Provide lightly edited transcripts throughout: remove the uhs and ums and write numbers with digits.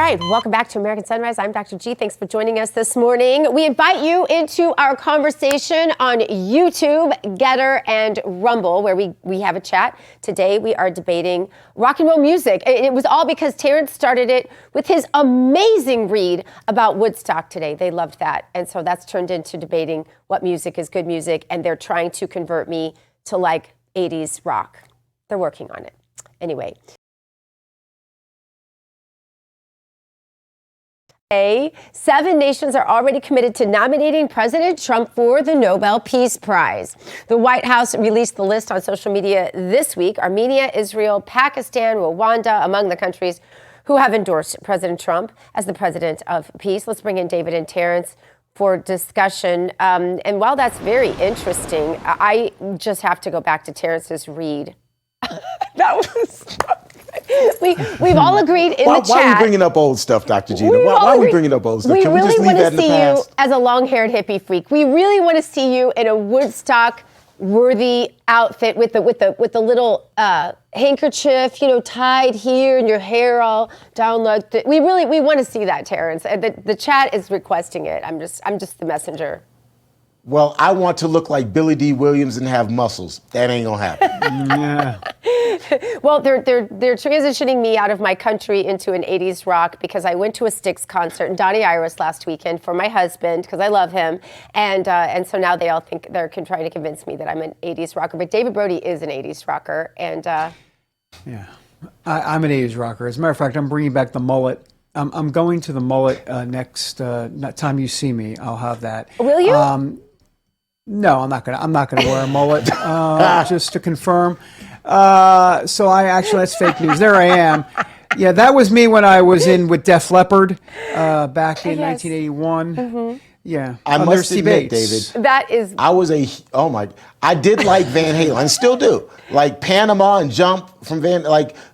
right, welcome back to American Sunrise. I'm Dr. G. Thanks for joining us this morning. We invite you into our conversation on YouTube, Getter, and Rumble, where we have a chat. Today, we are debating rock and roll music. It was all because Terence started it with his amazing read about Woodstock today. They loved that. And so that's turned into debating what music is good music, and they're trying to convert me to like 80s rock. They're working on it. Anyway. 7 nations are already committed to nominating President Trump for the Nobel Peace Prize. The White House released the list on social media this week. Armenia, Israel, Pakistan, Rwanda, among the countries who have endorsed President Trump as the president of peace. Let's bring in David and Terence for discussion. And while that's very interesting, I just have to go back to Terence's read. That was... We've all agreed in the chat. Why are we bringing up old stuff, Dr. Gina? Why are we bringing up old stuff? Can we just leave that in the past? We really want to see you as a long-haired hippie freak. We really want to see you in a Woodstock-worthy outfit with the little handkerchief, tied here, and your hair all down like that. We want to see that, Terence. The chat is requesting it. I'm just the messenger. Well, I want to look like Billy D. Williams and have muscles. That ain't gonna happen. Yeah. Well, they're transitioning me out of my country into an 80s rock because I went to a Styx concert in Donny Iris last weekend for my husband because I love him, and so now they all think they're trying to convince me that I'm an 80s rocker. But David Brody is an 80s rocker, and yeah, I'm an 80s rocker. As a matter of fact, I'm bringing back the mullet. I'm going to the mullet next time you see me. I'll have that. Will you? No, I'm not gonna wear a mullet. Just to confirm. So that's fake news. There I am. Yeah, that was me when I was in with Def Leppard back in 1981. Mm-hmm. Yeah, I must admit, David, I did like Van Halen, and still do. Like Panama and Jump from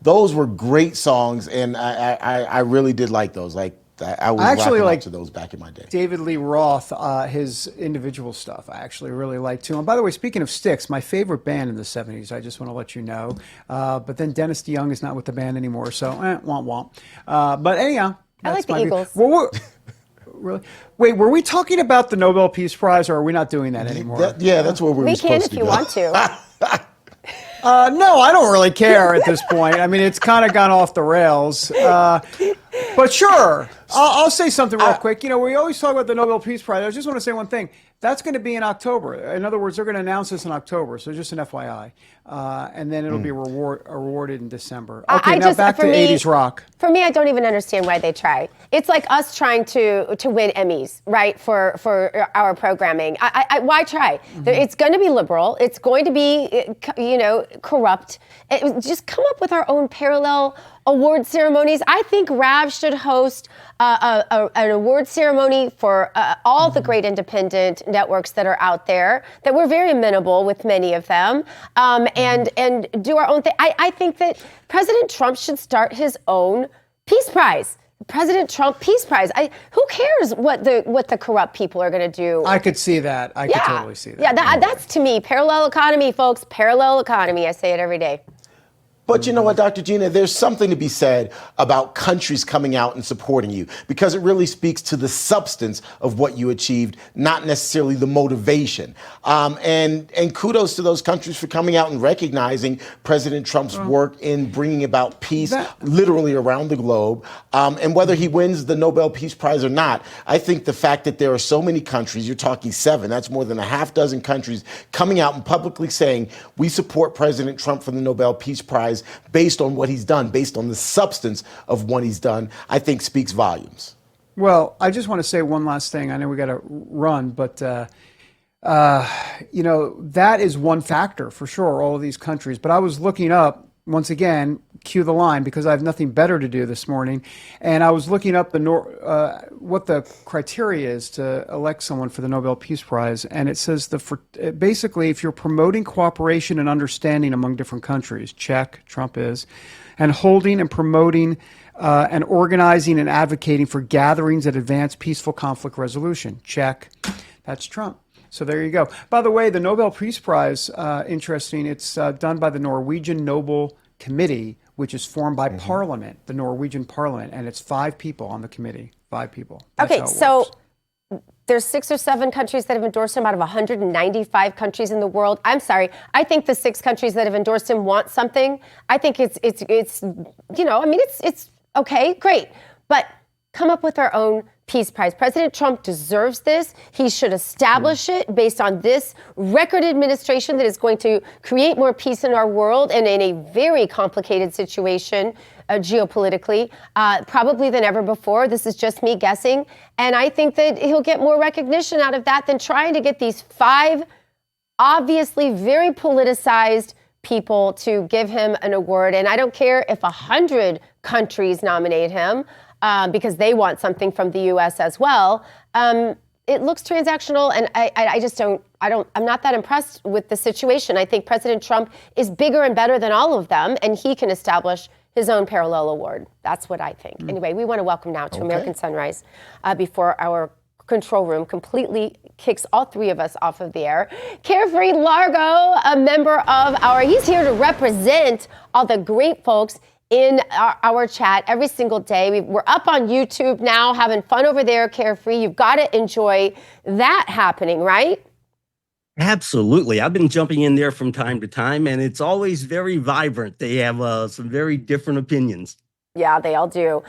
those were great songs, and I really did like those. Like I was actually rocking up to those back in my day. David Lee Roth, his individual stuff, I actually really like too. And by the way, speaking of Styx, my favorite band in the 70s, I just want to let you know. But then Dennis DeYoung is not with the band anymore, so womp womp. But anyhow, I like the Eagles. Really? Wait, were we talking about the Nobel Peace Prize, or are we not doing that anymore? That's where we were supposed to go. We can if you want to. No, I don't really care at this point. I mean, it's kind of gone off the rails. But sure, I'll say something real quick. We always talk about the Nobel Peace Prize. I just want to say one thing. That's going to be in October. In other words, they're going to announce this in October. So just an FYI. And then it'll be awarded in December. Okay, now back to 80s rock. For me, I don't even understand why they try. It's like us trying to win Emmys, right, for our programming. Why try? Mm-hmm. It's going to be liberal. It's going to be, corrupt. Just come up with our own parallel award ceremonies. I think Rav should host an award ceremony for all the great independent networks that are out there, that we're very amenable with many of them, and do our own thing. I think that President Trump should start his own Peace Prize. President Trump Peace Prize. Who cares what the corrupt people are going to do? I could see that. I could totally see that. Yeah, that's to me parallel economy, folks. Parallel economy. I say it every day. But you know what, Dr. Gina, there's something to be said about countries coming out and supporting you, because it really speaks to the substance of what you achieved, not necessarily the motivation. And kudos to those countries for coming out and recognizing President Trump's work in bringing about peace literally around the globe. And whether he wins the Nobel Peace Prize or not, I think the fact that there are so many countries, you're talking 7, that's more than a half dozen countries, coming out and publicly saying, we support President Trump for the Nobel Peace Prize based on what he's done, based on the substance of what he's done, I think speaks volumes. Well, I just want to say one last thing. I know we got to run, but that is one factor for sure, all of these countries. But I was looking up, once again, cue the line, because I have nothing better to do this morning, and I was looking up what the criteria is to elect someone for the Nobel Peace Prize, and it says basically if you're promoting cooperation and understanding among different countries, check, Trump is, and holding and promoting and organizing and advocating for gatherings that advance peaceful conflict resolution, check, that's Trump. So there you go. By the way, the Nobel Peace Prize, interesting, it's done by the Norwegian Nobel committee, which is formed by Parliament, the Norwegian Parliament, and it's 5 people on the committee. 5 people. That's okay, how it so works. there's 6 or 7 countries that have endorsed him out of 195 countries in the world. I'm sorry. I think the 6 countries that have endorsed him want something. I think it's it's okay, great. But come up with our own Peace Prize. President Trump deserves this. He should establish it based on this record administration that is going to create more peace in our world and in a very complicated situation geopolitically, probably than ever before. This is just me guessing. And I think that he'll get more recognition out of that than trying to get these 5 obviously very politicized people to give him an award. And I don't care if 100 countries nominate him, because they want something from the U.S. as well. It looks transactional, and I'm not that impressed with the situation. I think President Trump is bigger and better than all of them, and he can establish his own parallel award. That's what I think. Anyway, we want to welcome now to American Sunrise before our control room completely kicks all 3 of us off of the air. Carefree Largo, a member of he's here to represent all the great folks in our chat every single day. We're up on YouTube now, having fun over there, Carefree. You've got to enjoy that happening, right? Absolutely. I've been jumping in there from time to time, and it's always very vibrant. They have some very different opinions. Yeah, they all do.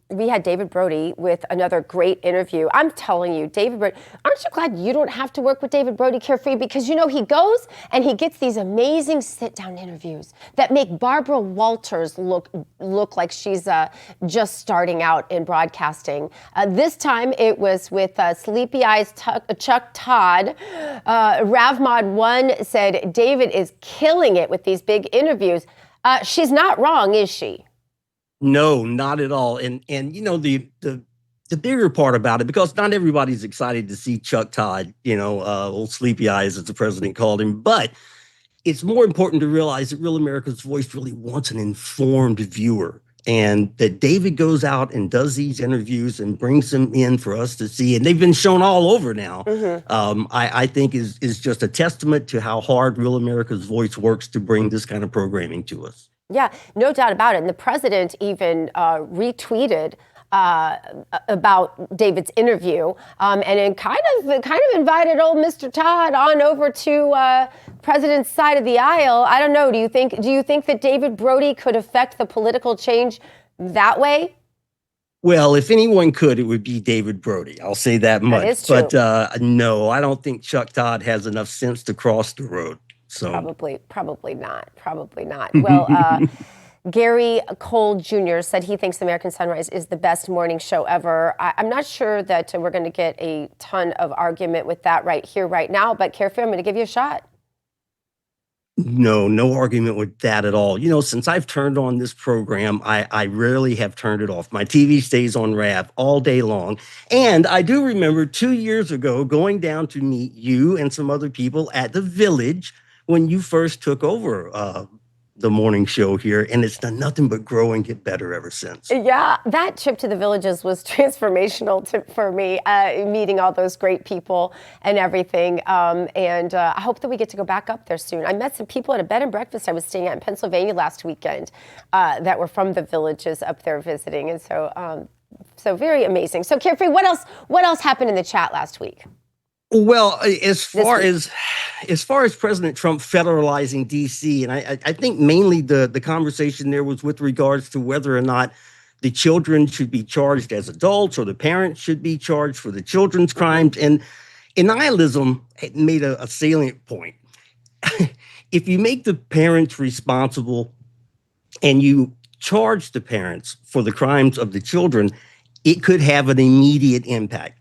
We had David Brody with another great interview. I'm telling you, David Brody, aren't you glad you don't have to work with David Brody, Carefree? Because, he goes and he gets these amazing sit-down interviews that make Barbara Walters look like she's just starting out in broadcasting. This time it was with Sleepy Eyes Chuck Todd. Ravmod1 said, David is killing it with these big interviews. She's not wrong, is she? No, not at all. And the bigger part about it, because not everybody's excited to see Chuck Todd, old Sleepy Eyes, as the president called him, but it's more important to realize that Real America's Voice really wants an informed viewer, and that David goes out and does these interviews and brings them in for us to see, and they've been shown all over now. I think is just a testament to how hard Real America's Voice works to bring this kind of programming to us. Yeah, no doubt about it. And the president even retweeted about David's interview, and then kind of invited old Mr. Todd on over to president's side of the aisle. I don't know. Do you think that David Brody could affect the political change that way? Well, if anyone could, it would be David Brody. I'll say that much. That is true. But no, I don't think Chuck Todd has enough sense to cross the road. So Probably not. Well, Gary Cole Jr. said he thinks American Sunrise is the best morning show ever. I'm not sure that we're going to get a ton of argument with that right here, right now, but Carefree, I'm going to give you a shot. No argument with that at all. Since I've turned on this program, I rarely have turned it off. My TV stays on RAV all day long. And I do remember 2 years ago going down to meet you and some other people at the Village when you first took over the morning show here, and it's done nothing but grow and get better ever since. Yeah, that trip to the Villages was transformational for me, meeting all those great people and everything. And I hope that we get to go back up there soon. I met some people at a bed and breakfast I was staying at in Pennsylvania last weekend that were from the Villages up there visiting, and so very amazing. So Carefree, what else happened in the chat last week? Well, as far as President Trump federalizing D.C., and I think mainly the conversation there was with regards to whether or not the children should be charged as adults or the parents should be charged for the children's crimes. And nihilism made a salient point. If you make the parents responsible and you charge the parents for the crimes of the children, it could have an immediate impact.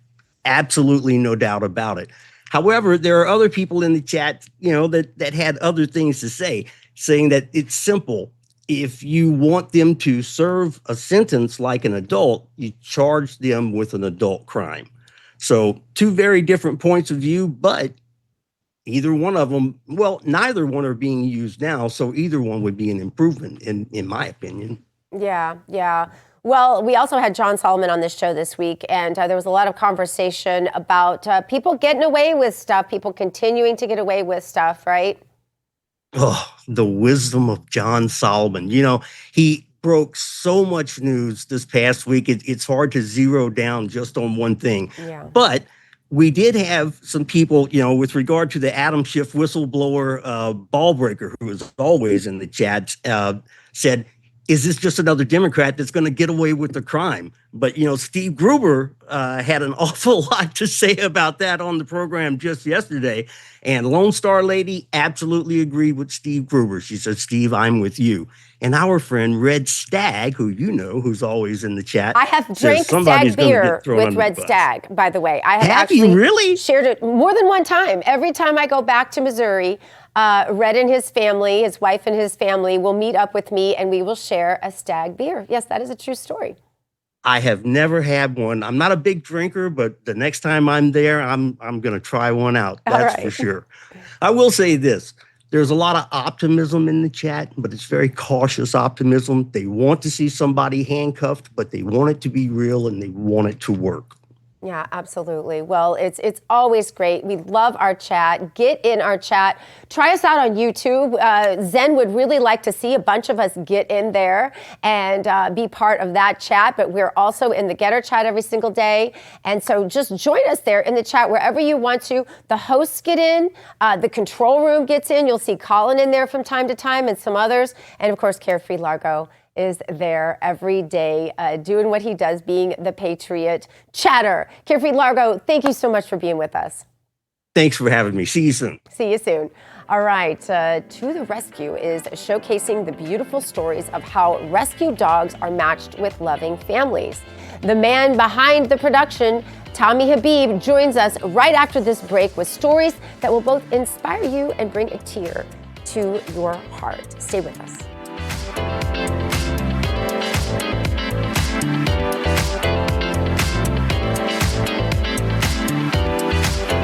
Absolutely, no doubt about it. However, there are other people in the chat, that had other things to say, saying that it's simple. If you want them to serve a sentence like an adult, you charge them with an adult crime. So 2 very different points of view, but either one of them, well, neither one are being used now. So either one would be an improvement in my opinion. Yeah. Well, we also had John Solomon on this show this week, and there was a lot of conversation about people getting away with stuff, people continuing to get away with stuff, right? Oh, the wisdom of John Solomon. You know, he broke so much news this past week. It's hard to zero down just on one thing. Yeah. But we did have some people, you know, with regard to the Adam Schiff whistleblower ball breaker, who is always in the chat, said, is this just another Democrat that's going to get away with the crime? But, you know, Steve Gruber had an awful lot to say about that on the program just yesterday. And Lone Star Lady absolutely agreed with Steve Gruber. She said, Steve, I'm with you. And our friend Red Stag, who you know, who's always in the chat. I have drank Stag beer with Red Stag, by the way. I have actually really shared it more than one time. Every time I go back to Missouri, Red and his family, his wife and his family, will meet up with me and we will share a Stag beer. Yes, that is a true story. I have never had one. I'm not a big drinker, but the next time I'm there, I'm going to try one out. That's for sure. I will say this. There's a lot of optimism in the chat, but it's very cautious optimism. They want to see somebody handcuffed, but they want it to be real and they want it to work. Yeah, absolutely. Well, it's always great. We love our chat. Get in our chat. Try us out on YouTube. Zen would really like to see a bunch of us get in there and be part of that chat. But we're also in the Getter chat every single day. And so just join us there in the chat wherever you want to. The hosts get in. The control room gets in. You'll see Colin in there from time to time and some others. And of course, Carefree Largo is there every day doing what he does, being the Patriot chatter. Carefree Largo, thank you so much for being with us. Thanks for having me. See you soon. See you soon. All right, To the Rescue is showcasing the beautiful stories of how rescue dogs are matched with loving families. The man behind the production, Tommy Habib, joins us right after this break with stories that will both inspire you and bring a tear to your heart. Stay with us.